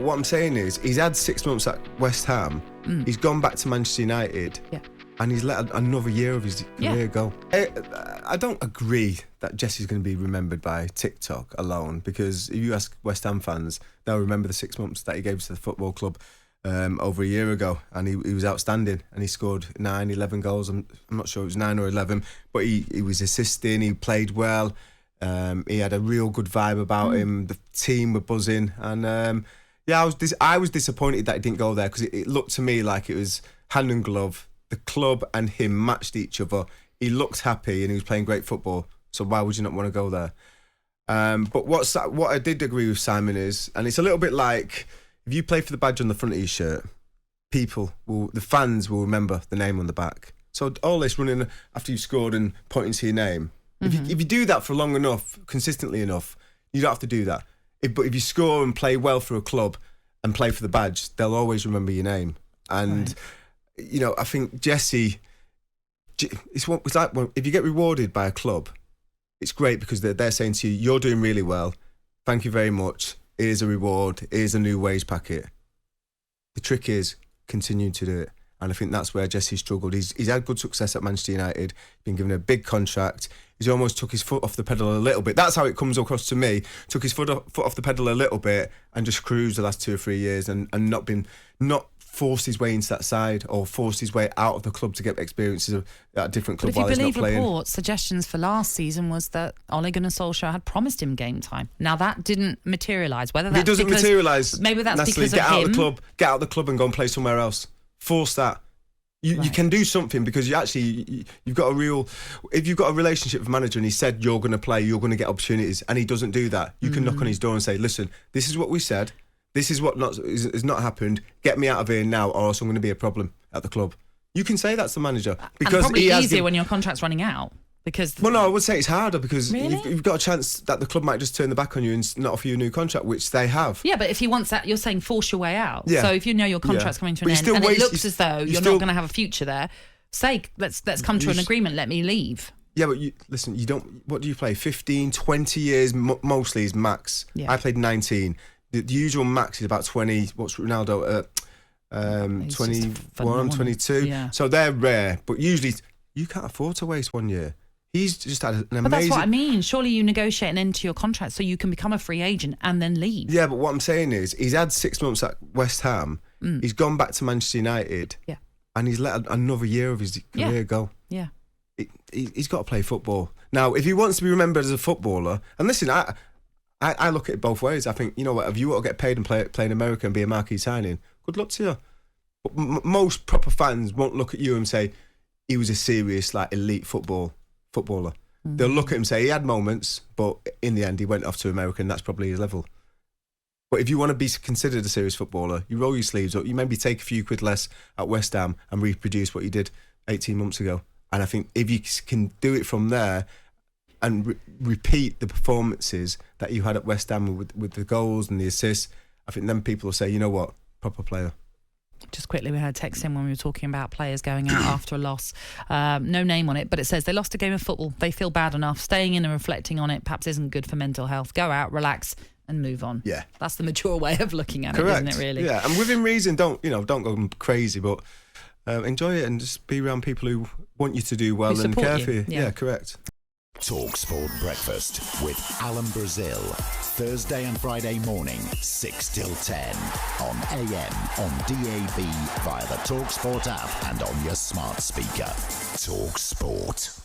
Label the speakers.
Speaker 1: but what I'm saying is he's had 6 months at West Ham. He's gone back to Manchester United.
Speaker 2: Yeah.
Speaker 1: And he's let another year of his career go. I don't agree that Jesse's going to be remembered by TikTok alone, because if you ask West Ham fans, they'll remember the 6 months that he gave to the football club over a year ago, and he was outstanding, and he scored 11 goals. I'm not sure it was 9 or 11, but he was assisting, he played well, he had a real good vibe about him, the team were buzzing, and I was disappointed that he didn't go there, because it looked to me like it was hand and glove. The club and him matched each other. He looked happy and he was playing great football. So why would you not want to go there? But what I did agree with Simon is, and it's a little bit like if you play for the badge on the front of your shirt, the fans will remember the name on the back. So all this running after you've scored and pointing to your name, if you do that for long enough, consistently enough, you don't have to do that. But if you score and play well for a club and play for the badge, they'll always remember your name. And
Speaker 2: Right.
Speaker 1: You know, I think Jesse, it's like if you get rewarded by a club, it's great because they're saying to you, you're doing really well, thank you very much, here's a reward, here's a new wage packet. The trick is continuing to do it, and I think that's where Jesse struggled. He's had good success at Manchester United, been given a big contract, he's almost took his foot off the pedal a little bit. That's how it comes across to me. Took his foot off the pedal a little bit and just cruised the last 2 or 3 years and not forced his way into that side or forced his way out of the club to get experiences at a different club while he's not playing.
Speaker 2: But if you believe reports, suggestions for last season was that Ole Gunnar Solskjaer had promised him game time. Now that didn't materialise. Whether that's
Speaker 1: it doesn't materialise,
Speaker 2: maybe that's
Speaker 1: Natalie,
Speaker 2: because of him.
Speaker 1: Get out of the club and go and play somewhere else. Force that. You can do something because you've got if you've got a relationship with a manager and he said you're going to play, you're going to get opportunities, and he doesn't do that, you can knock on his door and say, listen, this is what we said. This is what has not happened. Get me out of here now, or else I'm going to be a problem at the club. You can say that's the manager, because
Speaker 2: and probably easier when your contract's running out. Because
Speaker 1: no, I would say it's harder because
Speaker 2: really?
Speaker 1: you've got a chance that the club might just turn the back on you and not offer you a new contract, which they have.
Speaker 2: Yeah, but if he wants that, you're saying force your way out.
Speaker 1: Yeah.
Speaker 2: So if you know your contract's coming to an end and it looks as though you're not going to have a future there, say let's come to an agreement. Let me leave.
Speaker 1: Yeah, but listen, you don't. What do you play? 15, 20 years mostly is max. Yeah. I played 19. The usual max is about 20. What's Ronaldo? 21, 22. Yeah. So they're rare, but usually you can't afford to waste 1 year. He's just had an amazing...
Speaker 2: But that's what I mean. Surely you negotiate an end to your contract so you can become a free agent and then leave.
Speaker 1: Yeah, but what I'm saying is he's had 6 months at West Ham. He's gone back to Manchester United. Yeah. And he's let another year of his career go.
Speaker 2: Yeah.
Speaker 1: He's got to play football. Now, if he wants to be remembered as a footballer... And listen, I look at it both ways. I think, you know what, if you want to get paid and play in America and be a marquee signing, good luck to you. But most proper fans won't look at you and say, he was a serious, elite footballer. They'll look at him and say he had moments, but in the end he went off to America and that's probably his level. But if you want to be considered a serious footballer, you roll your sleeves up, you maybe take a few quid less at West Ham and reproduce what you did 18 months ago. And I think if you can do it from there and repeat the performances that you had at West Ham with the goals and the assists, I think then people will say, you know what, proper player.
Speaker 2: Just quickly, we had a text in when we were talking about players going out after a loss. No name on it, but it says they lost a game of football. They feel bad enough. Staying in and reflecting on it perhaps isn't good for mental health. Go out, relax, and move on. Yeah, that's the mature way of looking at it, isn't it? Really?
Speaker 1: Yeah, and within reason. Don't go crazy, but enjoy it and just be around people who want you to do well and care for you. Yeah, correct.
Speaker 3: talkSPORT Breakfast with Alan Brazil. Thursday and Friday morning, 6 till 10. On AM, on DAB, via the talkSPORT app and on your smart speaker. talkSPORT.